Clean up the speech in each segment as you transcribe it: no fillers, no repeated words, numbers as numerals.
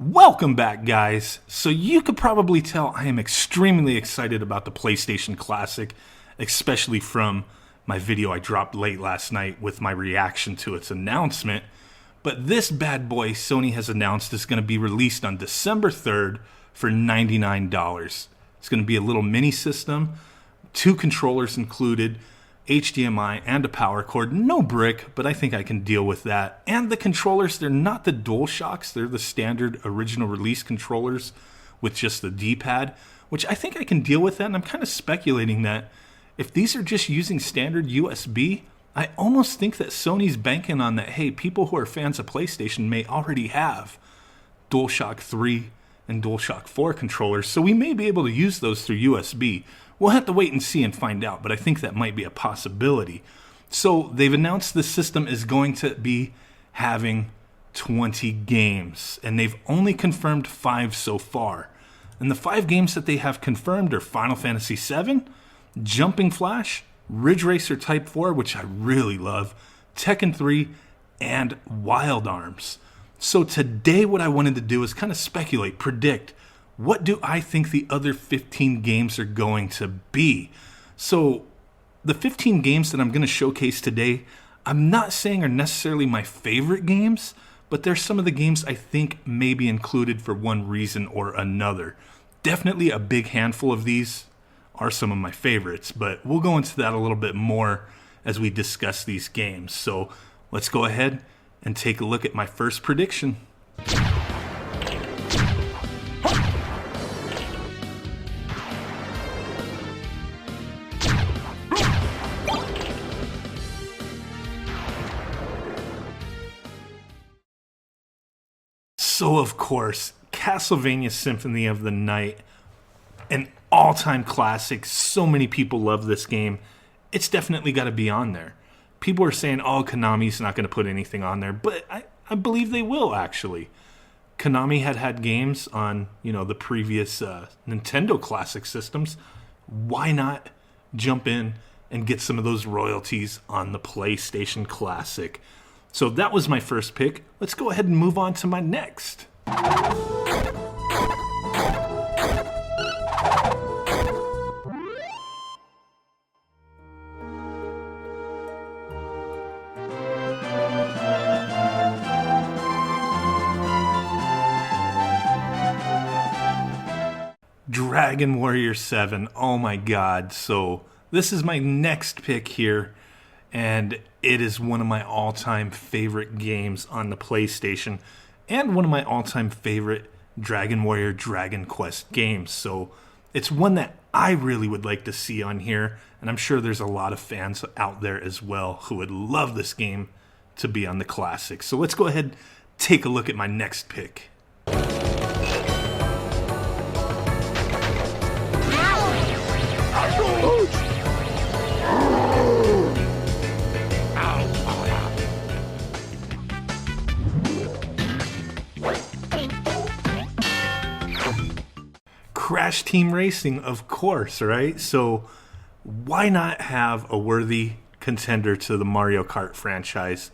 Welcome back, guys. So you could probably tell I am extremely excited about the PlayStation Classic, especially from my video I dropped late last night with my reaction to its announcement. But this bad boy Sony has announced is going to be released on December 3rd for $99. It's going to be a little mini system, 2 controllers included, HDMI and a power cord, no brick, but I think I can deal with that. And the controllers, they're not the DualShocks, they're the standard original release controllers with just the D-pad, which I think I can deal with that. And I'm kind of speculating that if these are just using standard USB, I almost think that Sony's banking on that, hey, people who are fans of PlayStation may already have DualShock 3 and DualShock 4 controllers, so we may be able to use those through USB. We'll have to wait and see and find out, but I think that might be a possibility. So they've announced the system is going to be having 20 games, and they've only confirmed 5 so far. And the 5 games that they have confirmed are Final Fantasy VII, Jumping Flash, Ridge Racer Type 4, which I really love, Tekken 3, and Wild Arms. So today what I wanted to do is kind of speculate, predict, what do I think the other 15 games are going to be? So the 15 games that I'm going to showcase today, I'm not saying are necessarily my favorite games, but they're some of the games I think may be included for one reason or another. Definitely a big handful of these are some of my favorites, but we'll go into that a little bit more as we discuss these games. So let's go ahead and take a look at my first prediction. So, of course, Castlevania Symphony of the Night, an all-time classic. So many people love this game. It's definitely got to be on there. People are saying, oh, Konami's not going to put anything on there, but I believe they will, actually. Konami had games on, the previous Nintendo Classic systems. Why not jump in and get some of those royalties on the PlayStation Classic? So that was my first pick. Let's go ahead and move on to my next. Dragon Warrior 7. Oh my god. So this is my next pick here, and it is one of my all-time favorite games on the PlayStation and one of my all-time favorite Dragon Warrior Dragon Quest games. So it's one that I really would like to see on here, and I'm sure there's a lot of fans out there as well who would love this game to be on the Classic. So let's go ahead and take a look at my next pick. Crash Team Racing, of course, right? So why not have a worthy contender to the Mario Kart franchise,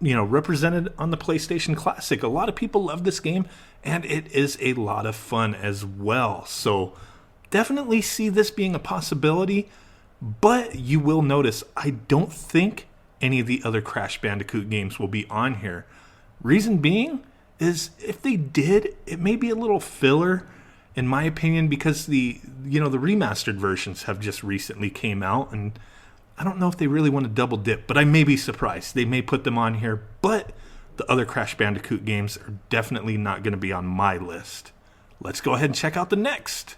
represented on the PlayStation Classic? A lot of people love this game, and it is a lot of fun as well. So definitely see this being a possibility, but you will notice I don't think any of the other Crash Bandicoot games will be on here. Reason being is if they did, it may be a little filler, in my opinion, because the remastered versions have just recently came out, and I don't know if they really want to double dip, but I may be surprised. They may put them on here, but the other Crash Bandicoot games are definitely not going to be on my list. Let's go ahead and check out the next.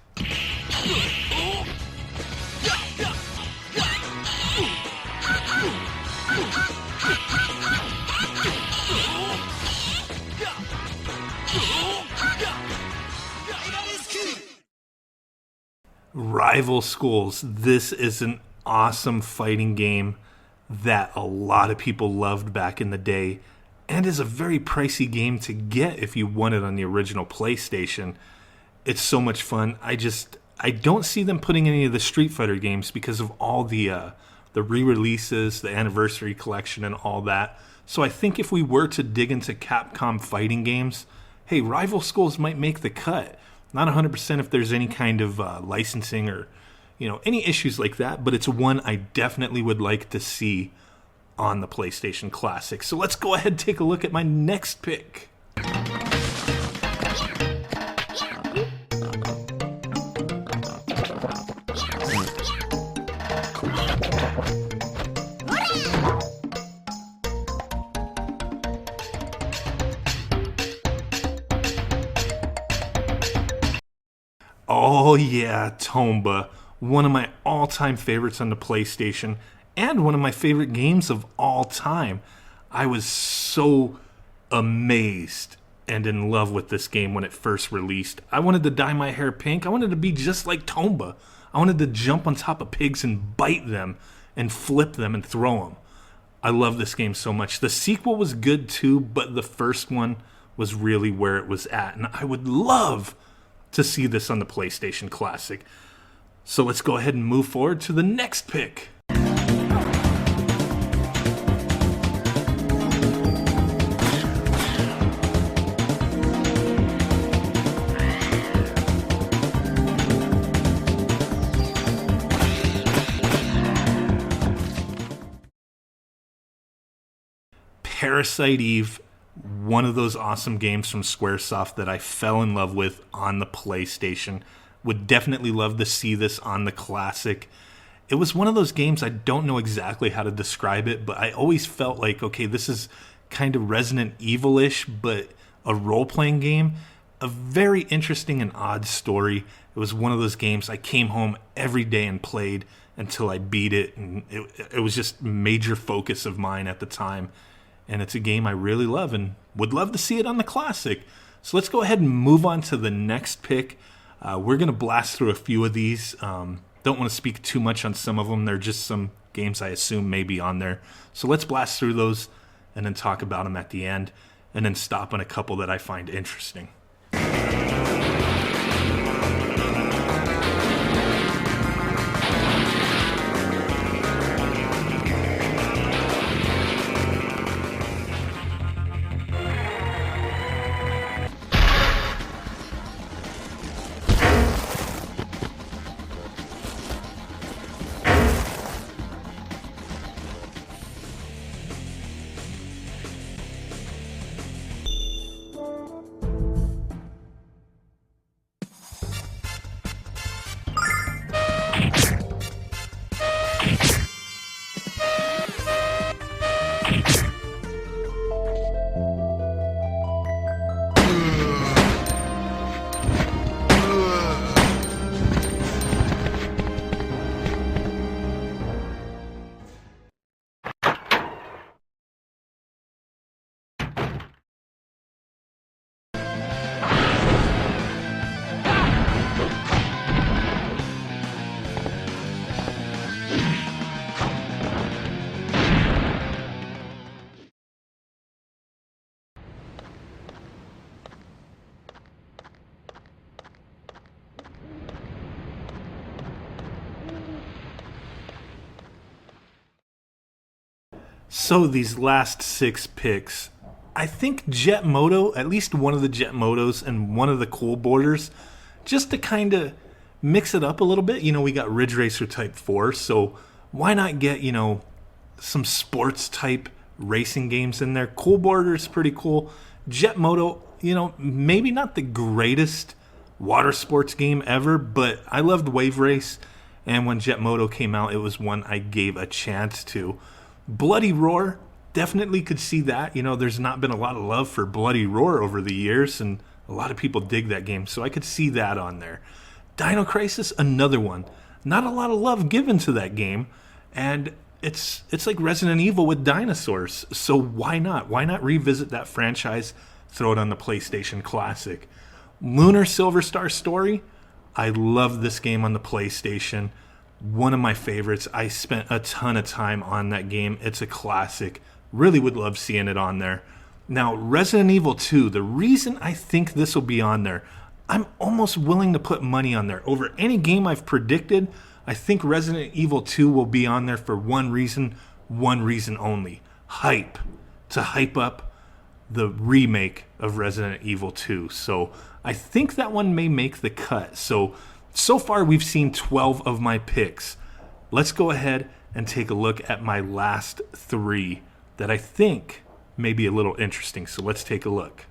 Rival Schools. This is an awesome fighting game that a lot of people loved back in the day, and is a very pricey game to get if you want it on the original PlayStation. It's so much fun. I don't see them putting any of the Street Fighter games because of all the re-releases, the anniversary collection, and all that. So I think if we were to dig into Capcom fighting games, hey, rival schools might make the cut. Not 100% if there's any kind of licensing or, any issues like that, but it's one I definitely would like to see on the PlayStation Classic. So let's go ahead and take a look at my next pick. Oh yeah, Tomba. One of my all-time favorites on the PlayStation and one of my favorite games of all time. I was so amazed and in love with this game when it first released. I wanted to dye my hair pink. I wanted to be just like Tomba. I wanted to jump on top of pigs and bite them and flip them and throw them. I love this game so much. The sequel was good too, but the first one was really where it was at. And I would love to see this on the PlayStation Classic. So let's go ahead and move forward to the next pick. Parasite Eve, one of those awesome games from Squaresoft that I fell in love with on the PlayStation. Would definitely love to see this on the Classic. It was one of those games, I don't know exactly how to describe it, but I always felt like, okay, this is kind of Resident Evil-ish, but a role-playing game. A very interesting and odd story. It was one of those games I came home every day and played until I beat it, and it was just a major focus of mine at the time. And it's a game I really love and would love to see it on the Classic. So let's go ahead and move on to the next pick. We're going to blast through a few of these. Don't want to speak too much on some of them. They're just some games I assume may be on there. So let's blast through those and then talk about them at the end, and then stop on a couple that I find interesting. So these last 6 picks, I think Jet Moto, at least one of the Jet Motos and one of the Cool Borders, just to kind of mix it up a little bit. We got Ridge Racer Type 4, so why not get, some sports type racing games in there? Cool Border is pretty cool. Jet Moto, maybe not the greatest water sports game ever, but I loved Wave Race, and when Jet Moto came out, it was one I gave a chance to. Bloody Roar, definitely could see that. There's not been a lot of love for Bloody Roar over the years, and a lot of people dig that game, so I could see that on there. Dino Crisis, another one. Not a lot of love given to that game, and it's like Resident Evil with dinosaurs, so why not? Why not revisit that franchise, throw it on the PlayStation Classic? Lunar Silver Star Story, I love this game on the PlayStation. One of my favorites. I spent a ton of time on that game. It's a classic. Really would love seeing it on there. Now, Resident Evil 2, the reason I think this will be on there, I'm almost willing to put money on there. Over any game I've predicted, I think Resident Evil 2 will be on there for one reason only. Hype. To hype up the remake of Resident Evil 2. So I think that one may make the cut. So far we've seen 12 of my picks. Let's go ahead and take a look at my last 3 that I think may be a little interesting. So let's take a look.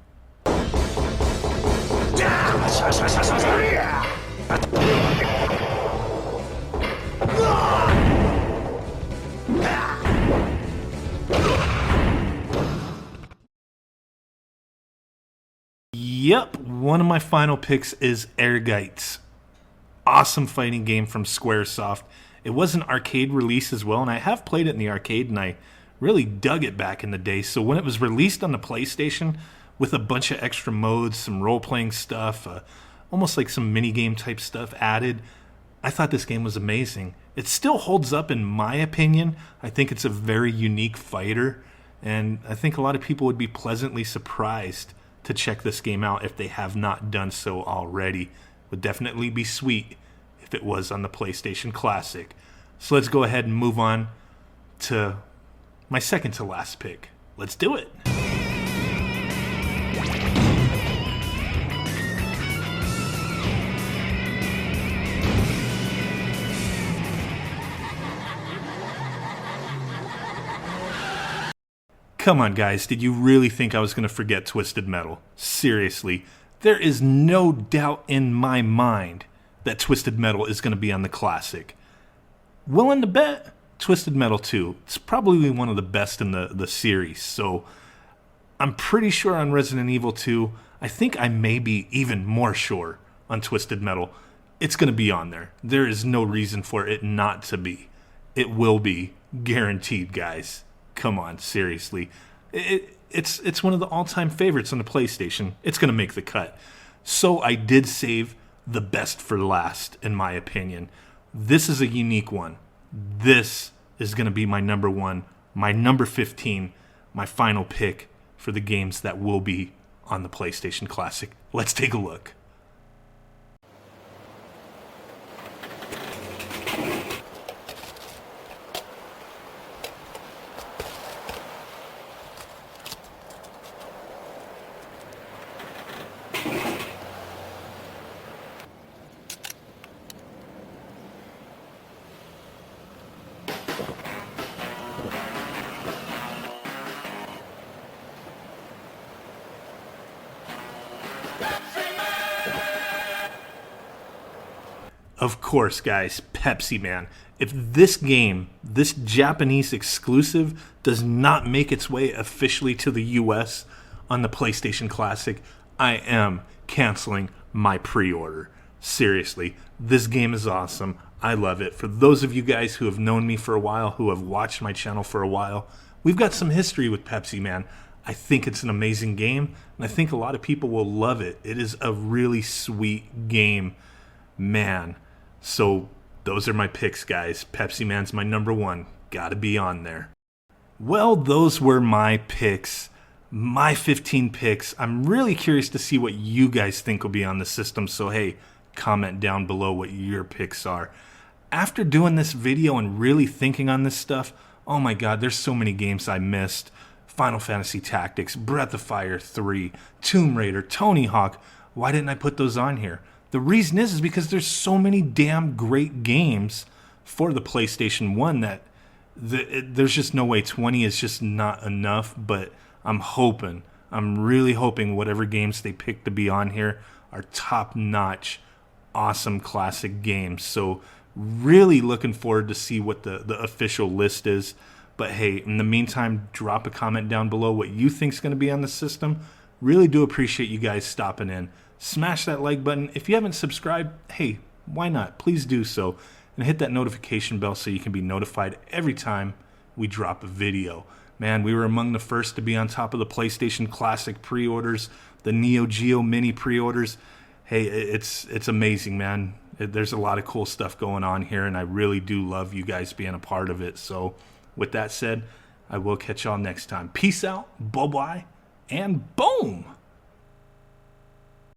Yep, one of my final picks is Ergites. Awesome fighting game from Squaresoft. It was an arcade release as well, and I have played it in the arcade, and I really dug it back in the day. So when it was released on the PlayStation with a bunch of extra modes, some role-playing stuff, almost like some minigame type stuff added, I thought this game was amazing. It still holds up in my opinion. I think it's a very unique fighter, and I think a lot of people would be pleasantly surprised to check this game out if they have not done so already. Would definitely be sweet if it was on the PlayStation Classic. So let's go ahead and move on to my second to last pick. Let's do it. Come on, guys, did you really think I was going to forget Twisted Metal? Seriously, there is no doubt in my mind that Twisted Metal is going to be on the Classic. Willing to bet Twisted Metal 2. It's probably one of the best in the series, so I'm pretty sure on Resident Evil 2. I think I may be even more sure on Twisted Metal. It's going to be on there. There is no reason for it not to be. It will be, guaranteed, guys. Come on, seriously. It's one of the all-time favorites on the PlayStation. It's going to make the cut. So I did save the best for last, in my opinion. This is a unique one. This is going to be my number 1, my number 15, my final pick for the games that will be on the PlayStation Classic. Let's take a look. Of course, guys, Pepsi Man. If this game, this Japanese exclusive, does not make its way officially to the US on the PlayStation Classic, I am canceling my pre-order. Seriously, this game is awesome. I love it. For those of you guys who have known me for a while, who have watched my channel for a while, we've got some history with Pepsi Man. I think it's an amazing game, and I think a lot of people will love it. It is a really sweet game, man. So those are my picks, guys. Pepsi Man's my number 1. Gotta be on there. Well, those were my picks. My 15 picks. I'm really curious to see what you guys think will be on the system. So hey, comment down below what your picks are. After doing this video and really thinking on this stuff, oh my god, there's so many games I missed. Final Fantasy Tactics, Breath of Fire 3, Tomb Raider, Tony Hawk. Why didn't I put those on here? The reason is because there's so many damn great games for the PlayStation 1 that there's just no way 20 is just not enough. But I'm really hoping whatever games they pick to be on here are top-notch, awesome classic games. So really looking forward to see what the official list is. But hey, in the meantime, drop a comment down below what you think is going to be on the system. Really do appreciate you guys stopping in. Smash that like button. If you haven't subscribed, hey, why not? Please do so. And hit that notification bell so you can be notified every time we drop a video. Man, we were among the first to be on top of the PlayStation Classic pre-orders, the Neo Geo Mini pre-orders. Hey, it's amazing, man. There's a lot of cool stuff going on here, and I really do love you guys being a part of it. So with that said, I will catch y'all next time. Peace out, bye-bye, and boom!